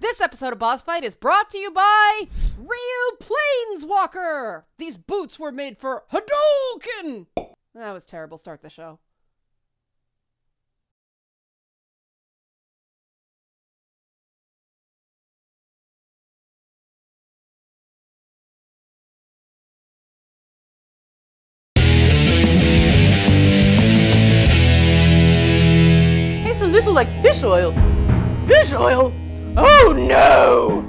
This episode of Bossfight is brought to you by Ryu Planeswalker! These boots were made for Hadouken! That was terrible. Start the show. Tastes a little like fish oil. Fish oil? Oh no!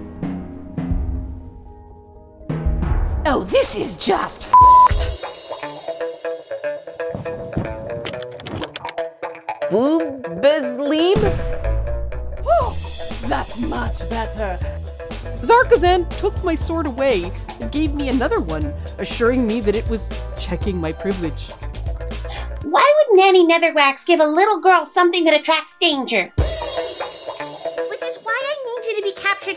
Oh, this is just f***ed. Boobazleeb? Oh, that's much better. Zarkazan took my sword away and gave me another one, assuring me that it was checking my privilege. Why would Nanny Netherwax give a little girl something that attracts danger?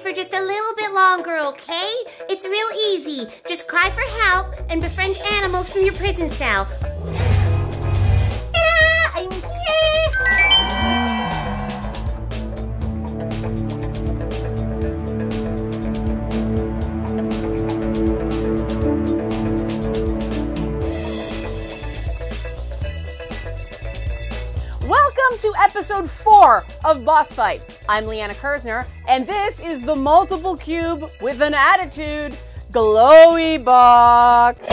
For just a little bit longer, okay? It's real easy. Just cry for help and befriend animals from your prison cell. Ta-da! I'm here! Welcome to episode 4 of Bossfight. I'm Leanna Kersner, and this is the multiple cube with an attitude, glowy box.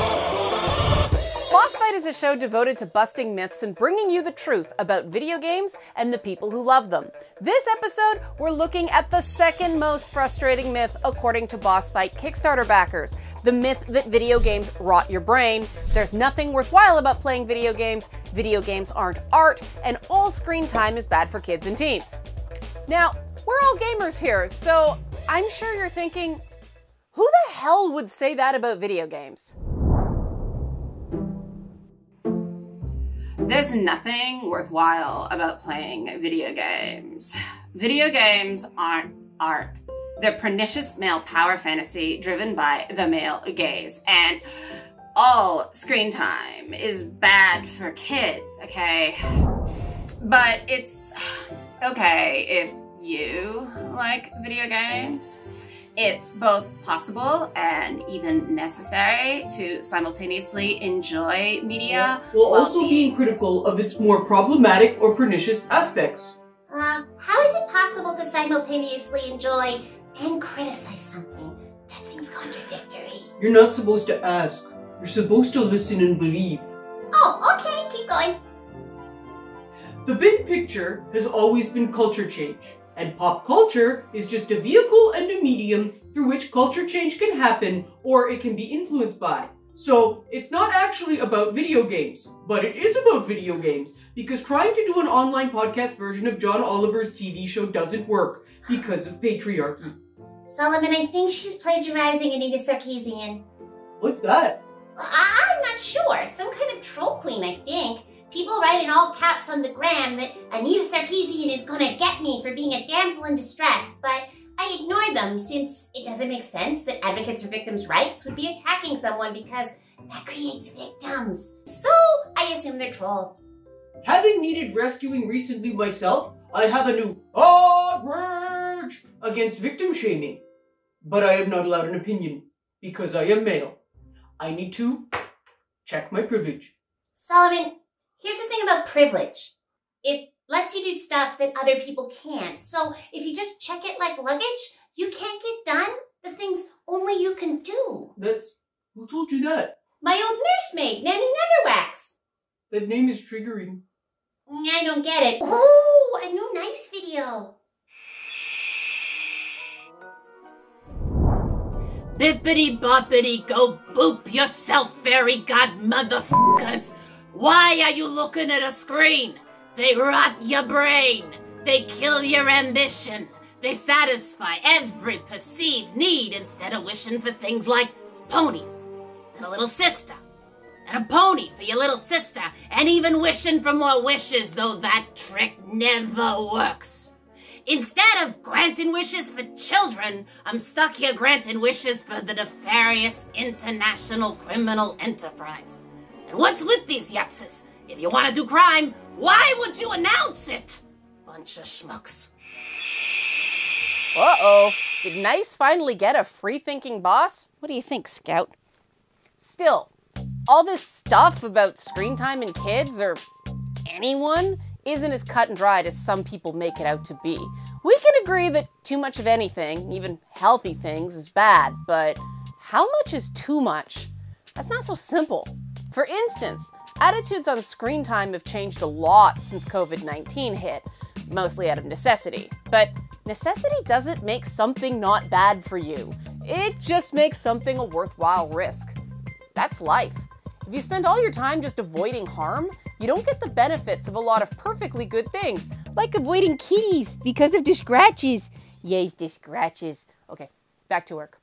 Bossfight is a show devoted to busting myths and bringing you the truth about video games and the people who love them. This episode, we're looking at the second most frustrating myth according to Bossfight Kickstarter backers. The myth that video games rot your brain. There's nothing worthwhile about playing video games aren't art, and all screen time is bad for kids and teens. Now, we're all gamers here, so I'm sure you're thinking, who the hell would say that about video games? There's nothing worthwhile about playing video games. Video games aren't art. They're pernicious male power fantasy driven by the male gaze. And all screen time is bad for kids, okay? But it's okay if you like video games. It's both possible and even necessary to simultaneously enjoy media while also being critical of its more problematic or pernicious aspects. How is it possible to simultaneously enjoy and criticize something? That seems contradictory. You're not supposed to ask. You're supposed to listen and believe. Oh, okay, keep going. The big picture has always been culture change. And pop culture is just a vehicle and a medium through which culture change can happen or it can be influenced by. So it's not actually about video games, but it is about video games because trying to do an online podcast version of John Oliver's TV show doesn't work because of patriarchy. Solomon, I think she's plagiarizing Anita Sarkeesian. What's that? I'm not sure. Some kind of troll queen, I think. People write in all caps on the gram that Anita Sarkeesian is gonna get me for being a damsel in distress, but I ignore them since it doesn't make sense that advocates for victims' rights would be attacking someone because that creates victims. So I assume they're trolls. Having needed rescuing recently myself, I have a new outrage against victim shaming. But I am not allowed an opinion because I am male. I need to check my privilege. Solomon, here's the thing about privilege. It lets you do stuff that other people can't. So if you just check it like luggage, you can't get done the things only you can do. Who told you that? My old nursemaid, Nanny Netherwax. That name is triggering. I don't get it. Oh, a new nice video. Bippity boppity go boop yourself, fairy godmotherfuckers. Why are you looking at a screen? They rot your brain. They kill your ambition. They satisfy every perceived need instead of wishing for things like ponies and a little sister and a pony for your little sister and even wishing for more wishes, though that trick never works. Instead of granting wishes for children, I'm stuck here granting wishes for the nefarious international criminal enterprise. And what's with these yutzes? If you want to do crime, why would you announce it? Bunch of schmucks. Uh-oh, did Nice finally get a free-thinking boss? What do you think, Scout? Still, all this stuff about screen time in kids, or anyone, isn't as cut and dried as some people make it out to be. We can agree that too much of anything, even healthy things, is bad, but how much is too much? That's not so simple. For instance, attitudes on screen time have changed a lot since COVID-19 hit, mostly out of necessity. But necessity doesn't make something not bad for you. It just makes something a worthwhile risk. That's life. If you spend all your time just avoiding harm, you don't get the benefits of a lot of perfectly good things, like avoiding kitties because of the scratches. Yes, the scratches. Okay, back to work.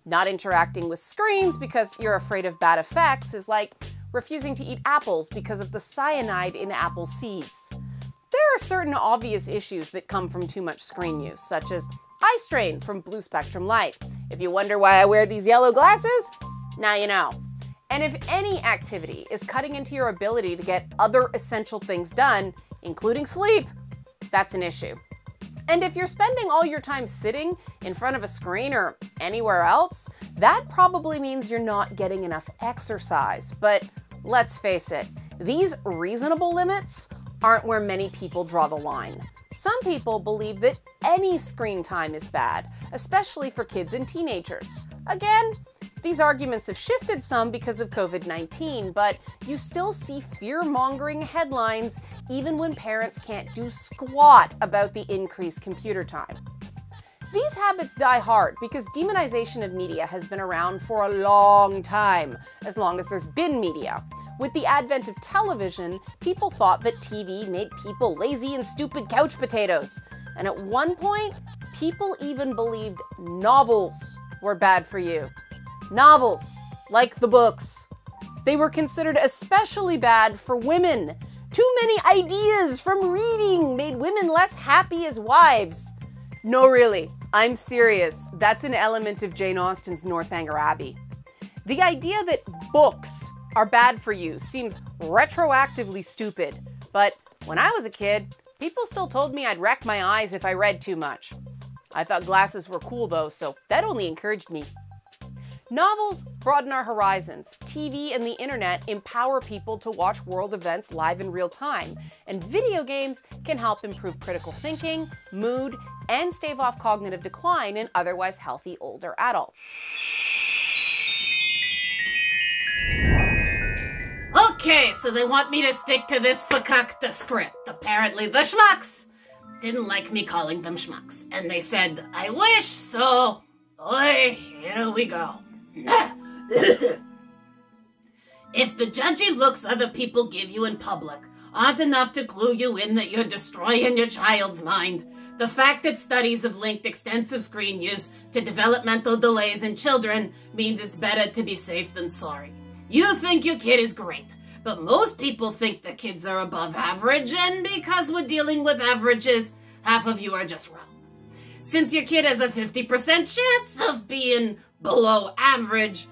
Not interacting with screens because you're afraid of bad effects is like refusing to eat apples because of the cyanide in apple seeds. There are certain obvious issues that come from too much screen use, such as eye strain from blue spectrum light. If you wonder why I wear these yellow glasses, now you know. And if any activity is cutting into your ability to get other essential things done, including sleep, that's an issue. And if you're spending all your time sitting in front of a screen or anywhere else, that probably means you're not getting enough exercise. But let's face it, these reasonable limits aren't where many people draw the line. Some people believe that any screen time is bad, especially for kids and teenagers. Again, these arguments have shifted some because of COVID-19, but you still see fear-mongering headlines even when parents can't do squat about the increased computer time. These habits die hard because demonization of media has been around for a long time, as long as there's been media. With the advent of television, people thought that TV made people lazy and stupid couch potatoes. And at one point, people even believed novels were bad for you. Novels, like the books. They were considered especially bad for women. Too many ideas from reading made women less happy as wives. No, really, I'm serious. That's an element of Jane Austen's Northanger Abbey. The idea that books are bad for you seems retroactively stupid. But when I was a kid, people still told me I'd wreck my eyes if I read too much. I thought glasses were cool though, so that only encouraged me. Novels broaden our horizons. TV and the internet empower people to watch world events live in real time. And video games can help improve critical thinking, mood, and stave off cognitive decline in otherwise healthy older adults. Okay, so they want me to stick to this fakakta script. Apparently the schmucks didn't like me calling them schmucks. And they said, I wish, so here we go. If the judgy looks other people give you in public aren't enough to clue you in that you're destroying your child's mind, the fact that studies have linked extensive screen use to developmental delays in children means it's better to be safe than sorry. You think your kid is great, but most people think the kids are above average, and because we're dealing with averages, half of you are just wrong. Since your kid has a 50% chance of being below average,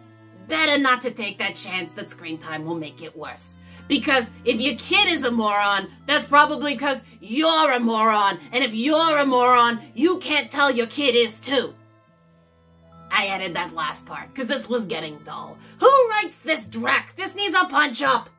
better not to take that chance that screen time will make it worse. Because if your kid is a moron, that's probably because you're a moron. And if you're a moron, you can't tell your kid is too. I added that last part because this was getting dull. Who writes this dreck? This needs a punch-up.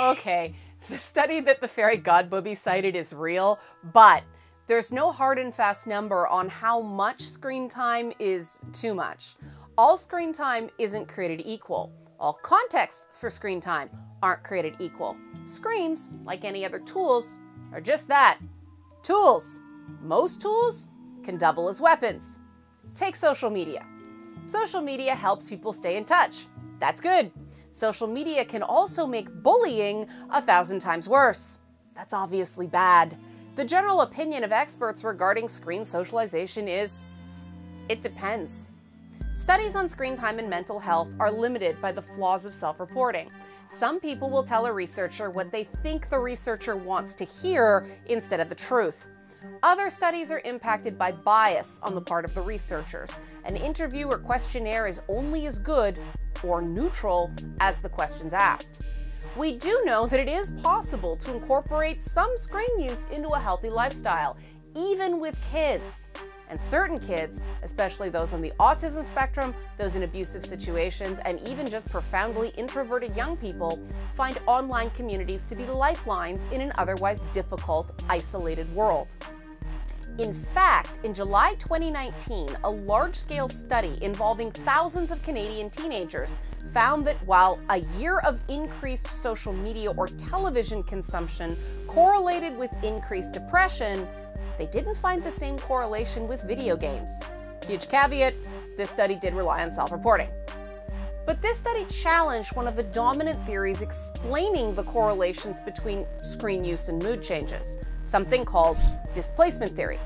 Okay, the study that the fairy godbooby cited is real, but there's no hard and fast number on how much screen time is too much. All screen time isn't created equal. All contexts for screen time aren't created equal. Screens, like any other tools, are just that, tools. Most tools can double as weapons. Take social media. Social media helps people stay in touch. That's good. Social media can also make bullying 1,000 times worse. That's obviously bad. The general opinion of experts regarding screen socialization is, it depends. Studies on screen time and mental health are limited by the flaws of self-reporting. Some people will tell a researcher what they think the researcher wants to hear instead of the truth. Other studies are impacted by bias on the part of the researchers. An interview or questionnaire is only as good or neutral as the questions asked. We do know that it is possible to incorporate some screen use into a healthy lifestyle, even with kids. And certain kids, especially those on the autism spectrum, those in abusive situations, and even just profoundly introverted young people, find online communities to be lifelines in an otherwise difficult, isolated world. In fact, in July 2019, a large-scale study involving thousands of Canadian teenagers found that while a year of increased social media or television consumption correlated with increased depression, they didn't find the same correlation with video games. Huge caveat, this study did rely on self-reporting. But this study challenged one of the dominant theories explaining the correlations between screen use and mood changes, something called displacement theory.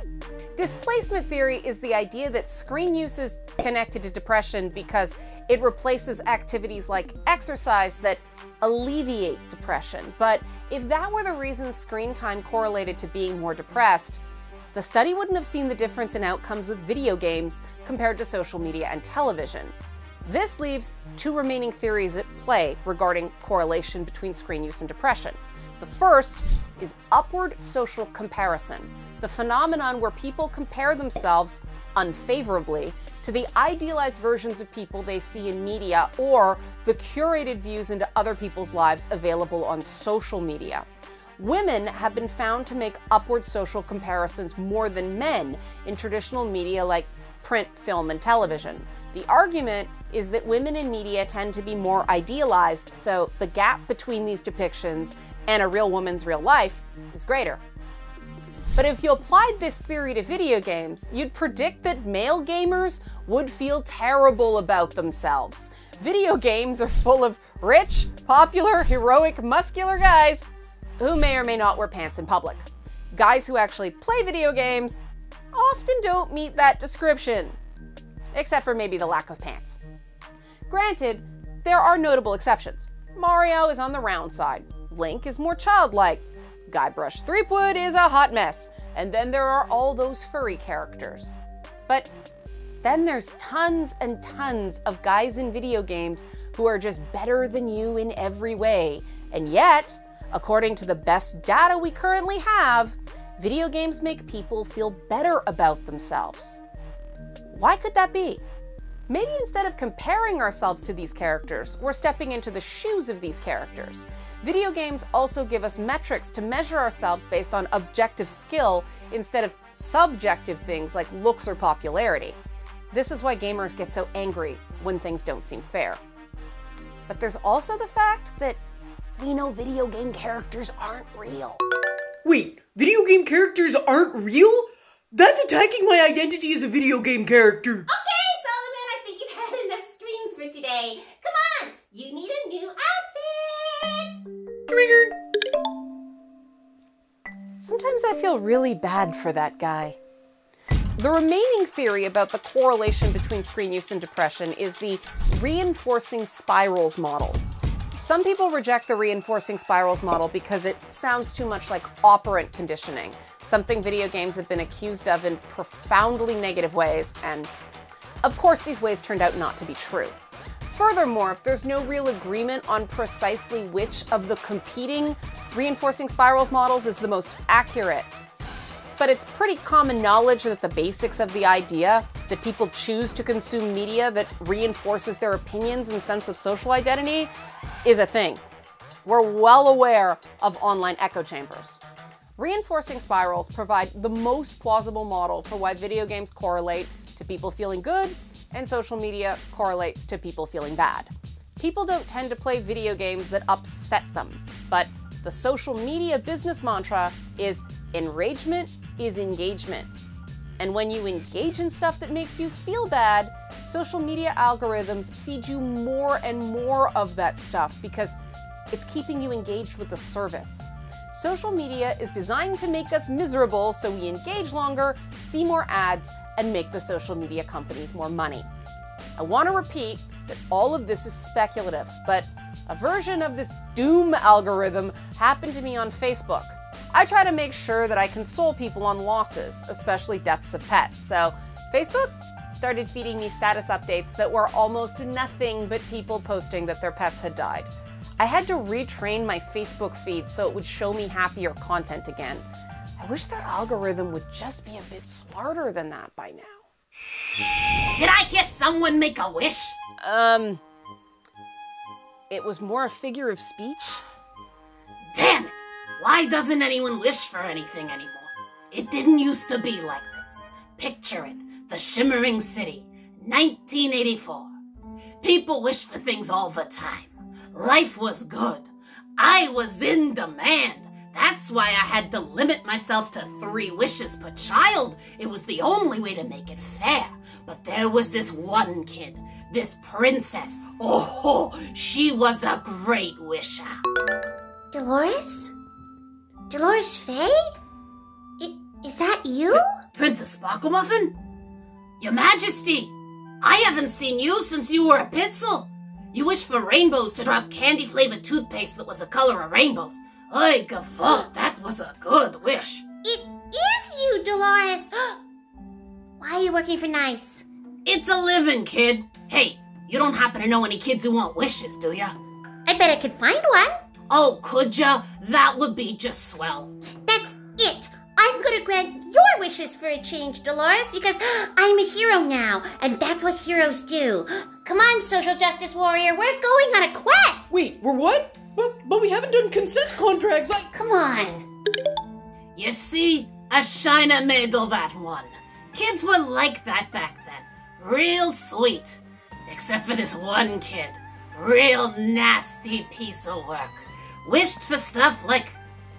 Displacement theory is the idea that screen use is connected to depression because it replaces activities like exercise that alleviate depression. But if that were the reason screen time correlated to being more depressed, the study wouldn't have seen the difference in outcomes with video games compared to social media and television. This leaves two remaining theories at play regarding correlation between screen use and depression. The first is upward social comparison, the phenomenon where people compare themselves unfavorably to the idealized versions of people they see in media or the curated views into other people's lives available on social media. Women have been found to make upward social comparisons more than men in traditional media like print, film, and television. The argument is that women in media tend to be more idealized, so the gap between these depictions and a real woman's real life is greater. But if you applied this theory to video games, you'd predict that male gamers would feel terrible about themselves. Video games are full of rich, popular, heroic, muscular guys who may or may not wear pants in public. Guys who actually play video games often don't meet that description, except for maybe the lack of pants. Granted, there are notable exceptions. Mario is on the round side. Link is more childlike. Guybrush Threepwood is a hot mess. And then there are all those furry characters. But then there's tons and tons of guys in video games who are just better than you in every way. And yet, according to the best data we currently have, video games make people feel better about themselves. Why could that be? Maybe instead of comparing ourselves to these characters, we're stepping into the shoes of these characters. Video games also give us metrics to measure ourselves based on objective skill instead of subjective things like looks or popularity. This is why gamers get so angry when things don't seem fair. But there's also the fact that we know video game characters aren't real. Wait, video game characters aren't real? That's attacking my identity as a video game character. Okay, Solomon, I think you've had enough screens for today. Come on, you need a new outfit. Triggered. Sometimes I feel really bad for that guy. The remaining theory about the correlation between screen use and depression is the reinforcing spirals model. Some people reject the reinforcing spirals model because it sounds too much like operant conditioning, something video games have been accused of in profoundly negative ways, and of course these ways turned out not to be true. Furthermore, there's no real agreement on precisely which of the competing reinforcing spirals models is the most accurate. But it's pretty common knowledge that the basics of the idea that people choose to consume media that reinforces their opinions and sense of social identity is a thing. We're well aware of online echo chambers. Reinforcing spirals provide the most plausible model for why video games correlate to people feeling good and social media correlates to people feeling bad. People don't tend to play video games that upset them, but the social media business mantra is enragement is engagement. And when you engage in stuff that makes you feel bad, social media algorithms feed you more and more of that stuff because it's keeping you engaged with the service. Social media is designed to make us miserable so we engage longer, see more ads, and make the social media companies more money. I want to repeat that all of this is speculative, but a version of this doom algorithm happened to me on Facebook. I try to make sure that I console people on losses, especially deaths of pets. So Facebook started feeding me status updates that were almost nothing but people posting that their pets had died. I had to retrain my Facebook feed so it would show me happier content again. I I wish their algorithm would just be a bit smarter than that by now. Did I hear someone make a wish? It was more a figure of speech. Damn it! Why doesn't anyone wish for anything anymore? It didn't used to be like this. Picture it, the Shimmering City, 1984. People wish for things all the time. Life was good. I was in demand. That's why I had to limit myself to 3 wishes per child. It was the only way to make it fair. But there was this one kid, this princess. Oh, she was a great wisher. Dolores? Dolores Faye? Is that you? Princess Sparklemuffin? Your Majesty, I haven't seen you since you were a pitzel. You wished for rainbows to drop candy-flavored toothpaste that was the color of rainbows. Oy, gavotte, that was a good wish. It is you, Dolores. Why are you working for Nice? It's a living, kid. Hey, you don't happen to know any kids who want wishes, do ya? I bet I could find one. Oh, could ya? That would be just swell. That's it. I'm gonna grant your wishes for a change, Dolores, because I'm a hero now, and that's what heroes do. Come on, social justice warrior, we're going on a quest. Wait, we're what? But we haven't done consent contracts. Come on. You see, a shiner made all that one. Kids were like that back then. Real sweet. Except for this one kid. Real nasty piece of work. Wished for stuff like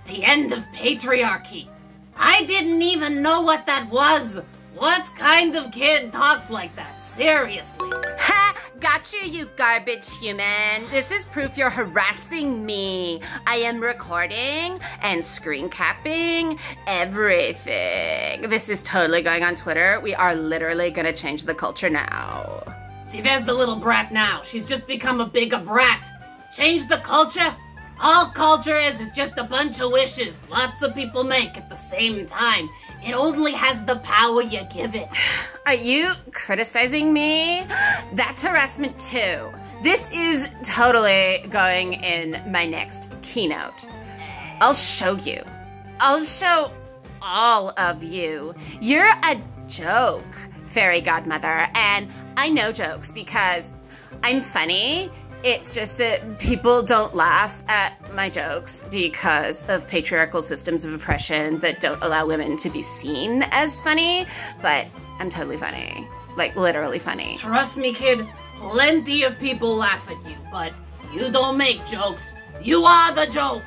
the end of patriarchy. I didn't even know what that was. What kind of kid talks like that? Seriously. Ha! Gotcha, you garbage human. This is proof you're harassing me. I am recording and screen capping everything. This is totally going on Twitter. We are literally gonna change the culture now. See, there's the little brat now. She's just become a bigger brat. Change the culture? All culture is just a bunch of wishes lots of people make at the same time. It only has the power you give it. Are you criticizing me? That's harassment too. This is totally going in my next keynote. I'll show you. I'll show all of you. You're a joke, fairy godmother, and I know jokes because I'm funny. It's just that people don't laugh at my jokes because of patriarchal systems of oppression that don't allow women to be seen as funny, but I'm totally funny. Like, literally funny. Trust me, kid, plenty of people laugh at you, but you don't make jokes. You are the joke.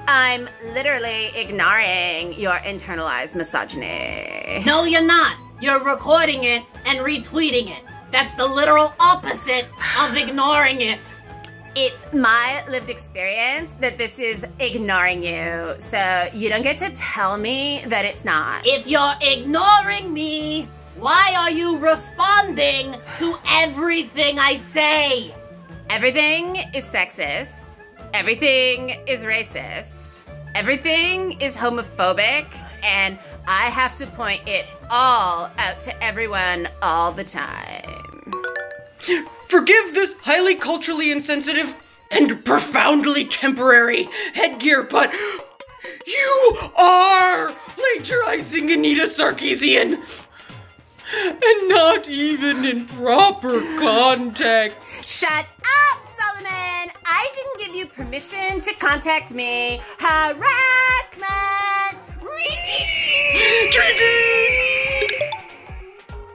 I'm literally ignoring your internalized misogyny. No, you're not. You're recording it and retweeting it. That's the literal opposite of ignoring it. It's my lived experience that this is ignoring you, so you don't get to tell me that it's not. If you're ignoring me, why are you responding to everything I say? Everything is sexist. Everything is racist. Everything is homophobic, and I have to point it all out to everyone all the time. Forgive this highly culturally insensitive and profoundly temporary headgear, but you are plagiarizing Anita Sarkeesian. And not even in proper context. Shut up, Solomon! I didn't give you permission to contact me. Harassment!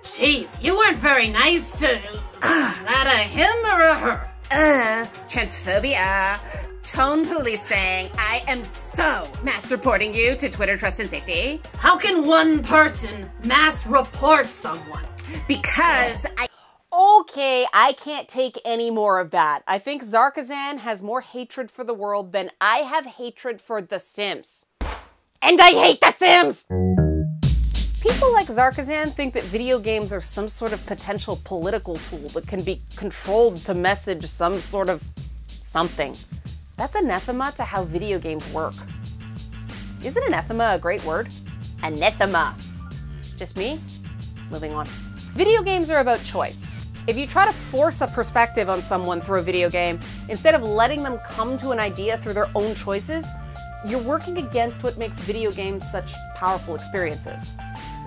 Jeez, you weren't very nice to... Is that a him or a her? Transphobia. Tone policing. I am so mass reporting you to Twitter Trust and Safety. How can one person mass report someone? Because I... Okay, I can't take any more of that. I think Zarkazan has more hatred for the world than I have hatred for The Sims. And I hate The Sims! People like Zarkazan think that video games are some sort of potential political tool that can be controlled to message some sort of something. That's anathema to how video games work. Isn't anathema a great word? Anathema. Just me? Moving on. Video games are about choice. If you try to force a perspective on someone through a video game, instead of letting them come to an idea through their own choices, you're working against what makes video games such powerful experiences.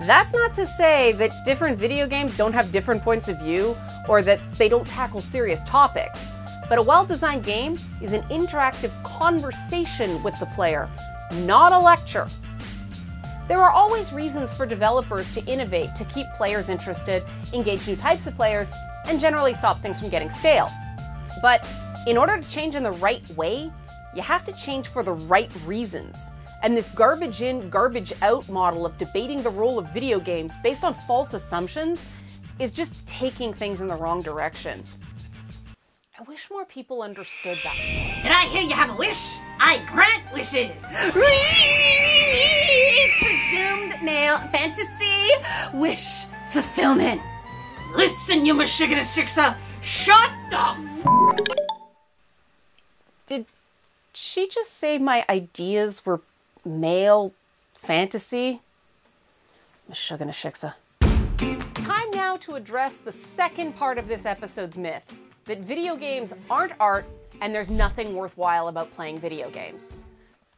That's not to say that different video games don't have different points of view or that they don't tackle serious topics. But a well-designed game is an interactive conversation with the player, not a lecture. There are always reasons for developers to innovate to keep players interested, engage new types of players, and generally stop things from getting stale. But in order to change in the right way, you have to change for the right reasons. And this garbage in, garbage out model of debating the role of video games based on false assumptions is just taking things in the wrong direction. I wish more people understood that. Did I hear you have a wish? I grant wishes. Presumed male fantasy wish fulfillment. Listen, you Michigan Sixer, shut the Did she just say my ideas were male fantasy? Michigan Sixer. Time now to address the second part of this episode's myth, that video games aren't art and there's nothing worthwhile about playing video games.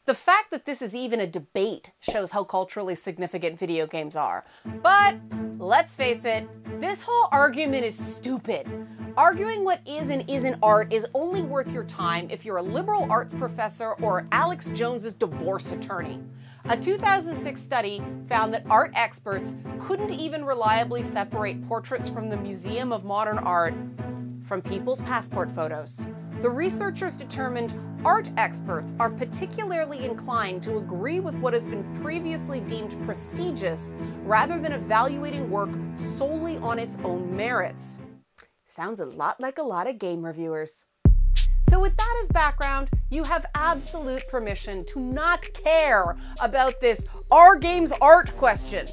The fact that this is even a debate shows how culturally significant video games are. But let's face it, this whole argument is stupid. Arguing what is and isn't art is only worth your time if you're a liberal arts professor or Alex Jones's divorce attorney. A 2006 study found that art experts couldn't even reliably separate portraits from the Museum of Modern Art from people's passport photos. The researchers determined art experts are particularly inclined to agree with what has been previously deemed prestigious rather than evaluating work solely on its own merits. Sounds a lot like a lot of game reviewers. So with that as background, you have absolute permission to not care about this "are games art?" question.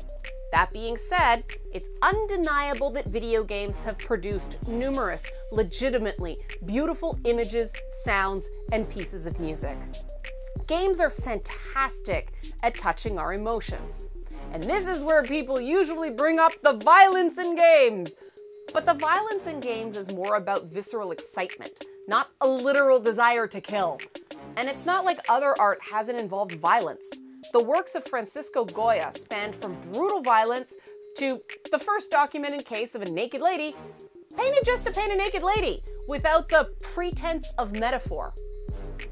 That being said, it's undeniable that video games have produced numerous, legitimately beautiful images, sounds, and pieces of music. Games are fantastic at touching our emotions. And this is where people usually bring up the violence in games. But the violence in games is more about visceral excitement, not a literal desire to kill. And it's not like other art hasn't involved violence. The works of Francisco Goya spanned from brutal violence to the first documented case of a naked lady painted just to paint a naked lady, without the pretense of metaphor.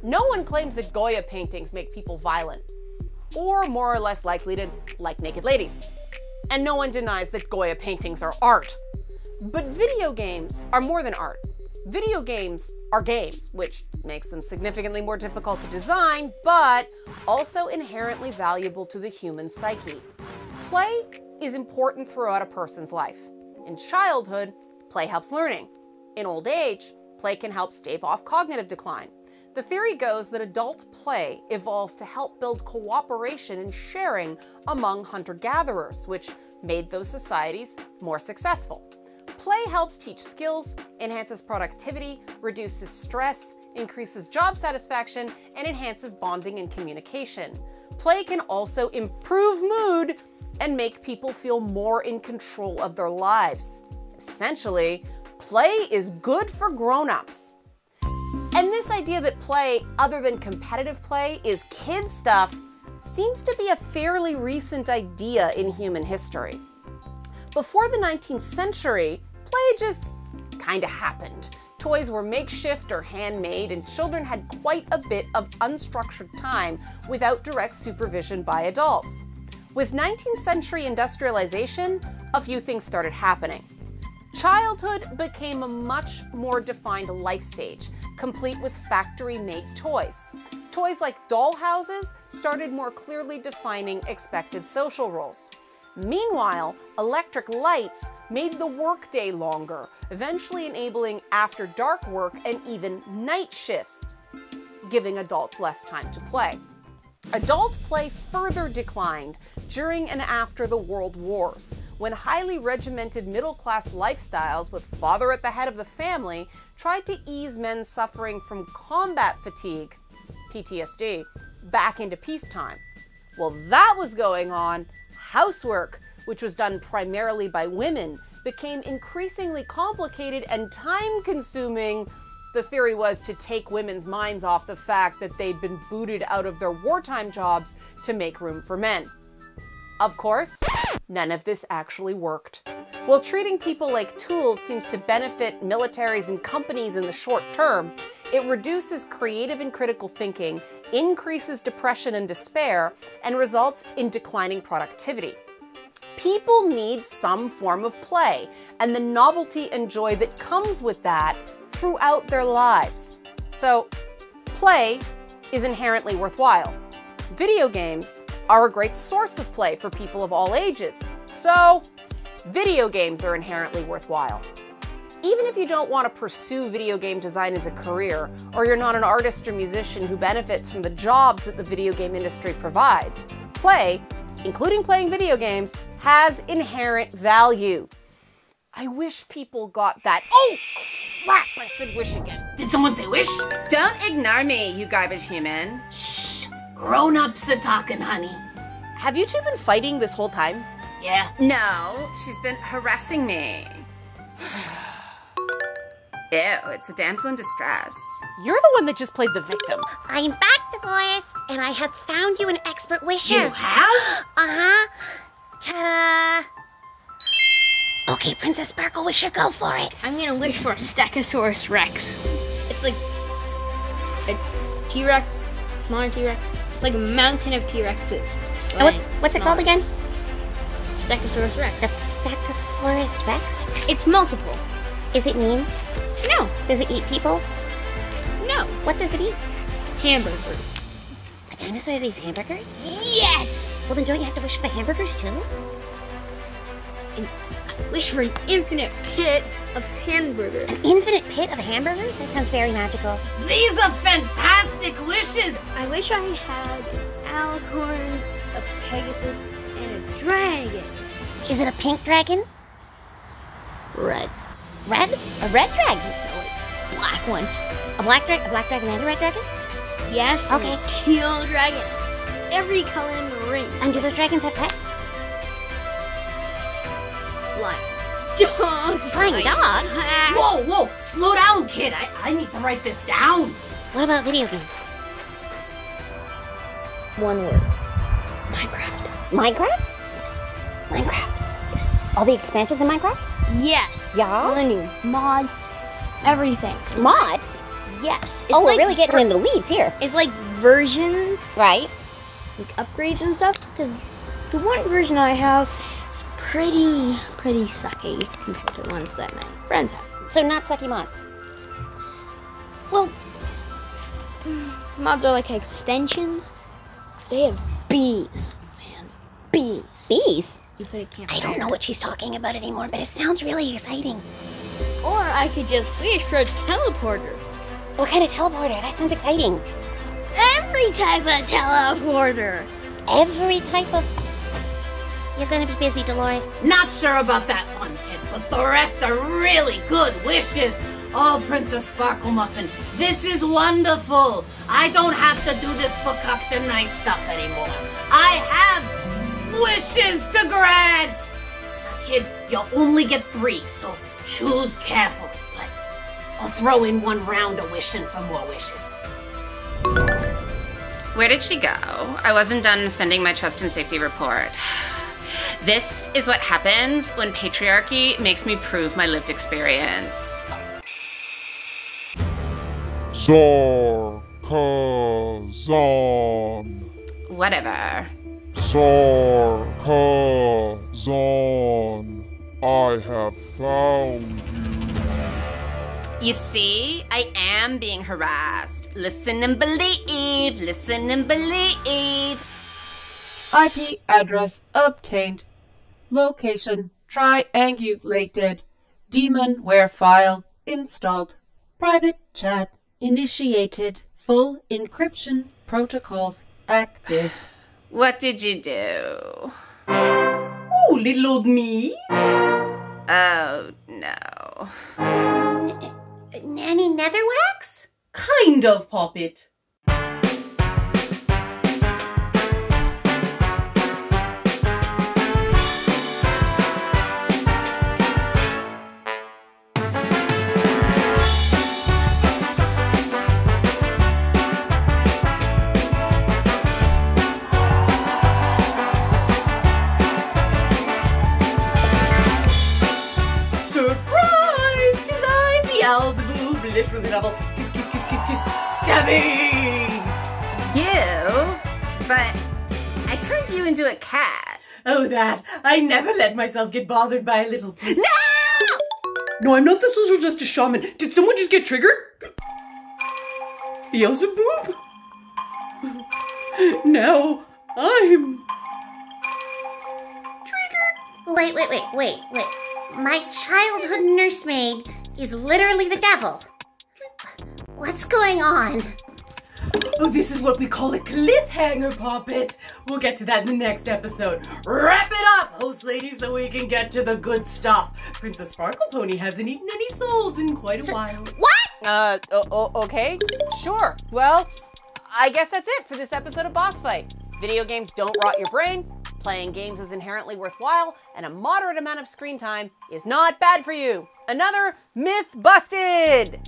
No one claims that Goya paintings make people violent, or more or less likely to like naked ladies. And no one denies that Goya paintings are art. But video games are more than art. Video games are games, which makes them significantly more difficult to design, but also inherently valuable to the human psyche. Play is important throughout a person's life. In childhood, play helps learning. In old age, play can help stave off cognitive decline. The theory goes that adult play evolved to help build cooperation and sharing among hunter-gatherers, which made those societies more successful. Play helps teach skills, enhances productivity, reduces stress, increases job satisfaction, and enhances bonding and communication. Play can also improve mood and make people feel more in control of their lives. Essentially, play is good for grown-ups. And this idea that play, other than competitive play, is kid stuff seems to be a fairly recent idea in human history. Before the 19th century, play just kinda happened. Toys were makeshift or handmade, and children had quite a bit of unstructured time without direct supervision by adults. With 19th century industrialization, a few things started happening. Childhood became a much more defined life stage, complete with factory-made toys. Toys like doll houses started more clearly defining expected social roles. Meanwhile, electric lights made the workday longer, eventually enabling after-dark work and even night shifts, giving adults less time to play. Adult play further declined during and after the World Wars, when highly regimented middle-class lifestyles with father at the head of the family tried to ease men suffering from combat fatigue, PTSD, back into peacetime. While that was going on, housework, which was done primarily by women, became increasingly complicated and time-consuming, The theory was to take women's minds off the fact that they'd been booted out of their wartime jobs to make room for men. Of course, none of this actually worked. While treating people like tools seems to benefit militaries and companies in the short term, it reduces creative and critical thinking, increases depression and despair, and results in declining productivity. People need some form of play, and the novelty and joy that comes with that throughout their lives. So, play is inherently worthwhile. Video games are a great source of play for people of all ages. So, video games are inherently worthwhile. Even if you don't want to pursue video game design as a career, or you're not an artist or musician who benefits from the jobs that the video game industry provides, play, including playing video games, has inherent value. I wish people got that. Oh, crap, I said wish again. Did someone say wish? Don't ignore me, you garbage human. Shh. Grown-ups are talking, honey. Have you two been fighting this whole time? Yeah. No, she's been harassing me. Ew, it's a damsel in distress. You're the one that just played the victim. I'm back, Dolores, and I have found you an expert wisher. You have? Uh-huh. Ta-da! Okay, Princess Sparkle Wisher, go for it. I'm gonna wish for a Stegosaurus Rex. It's like a T-Rex, smaller T-Rex. It's like a mountain of T-Rexes. What's it called again? Stegosaurus Rex. The Stegosaurus Rex? It's multiple. Is it mean? No, Does it eat people? no. What does it eat? Hamburgers. A dinosaur that eats hamburgers? Yes! Well, then don't you have to wish for the hamburgers too? I wish for an infinite pit of hamburgers. An infinite pit of hamburgers? That sounds very magical. These are fantastic wishes! I wish I had an alicorn, a Pegasus, and a dragon. Is it a pink dragon? Red. Red? A red dragon? No, wait. Black one. A black dragon and a red dragon? Yes. and Okay. a teal dragon. Every color in the ring. And do those dragons have pets? Flying dogs. Flying dogs? Whoa, whoa, slow down, kid. I need to write this down. What about video games? One word. Minecraft. Minecraft? Minecraft. Yes. All the expansions in Minecraft? Yes. Yeah? Millennium. Mods. Everything. Mods? Yes. It's Oh, like we're really getting into the weeds here. It's like versions, Right? like upgrades and stuff. Because the one version I have is pretty sucky compared to the ones that my friends have. So not sucky mods. Well, mods are like extensions. They have bees, man. Bees. Bees? You put a campfire. I don't know what she's talking about anymore, but it sounds really exciting. Or I could just wish for a teleporter. What kind of teleporter? That sounds exciting. Every type of teleporter. Every type of... You're gonna be busy, Dolores. Not sure about that one, kid, but the rest are really good wishes. Oh, Princess Sparklemuffin, this is wonderful. I don't have to do this for Captain Nice stuff anymore. I have wishes to grant. Now, kid, you only get 3, so choose carefully. But I'll throw in 1 round of wishing for more wishes. Where did she go? I wasn't done sending my trust and safety report. This is what happens when patriarchy makes me prove my lived experience. Sarkazan. Whatever. Sarkazan. I have found you. You see, I am being harassed. Listen and believe, listen and believe. IP address obtained. Location triangulated. Demonware file installed. Private chat initiated. Full encryption protocols active. What did you do? Oh, little old me. Oh, no. Any netherwax? Kind of, Poppet. literally devil. Kiss, kiss, kiss, kiss, kiss. Stabby! You? But I turned you into a cat. Oh, that. I never let myself get bothered by a little pussy. No! No, I'm not the social justice shaman. Did someone just get triggered? Beelzebub? Now I'm triggered. Wait. My childhood nursemaid is literally the devil. What's going on? Oh, this is what we call a cliffhanger, Poppet. We'll get to that in the next episode. Wrap it up, host lady, so we can get to the good stuff. Princess Sparkle Pony hasn't eaten any souls in quite a while. What? Okay, sure. Well, I guess that's it for this episode of Bossfight. Video games don't rot your brain, playing games is inherently worthwhile, and a moderate amount of screen time is not bad for you. Another myth busted!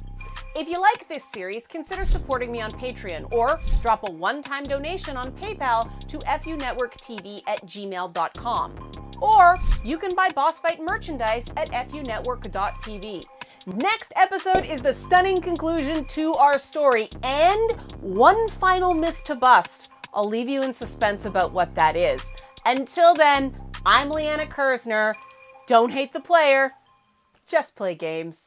If you like this series, consider supporting me on Patreon or drop a one-time donation on PayPal to funetworktv@gmail.com. Or you can buy Bossfight merchandise at funetwork.tv. Next episode is the stunning conclusion to our story and one final myth to bust. I'll leave you in suspense about what that is. Until then, I'm Leanna Kersner. Don't hate the player, just play games.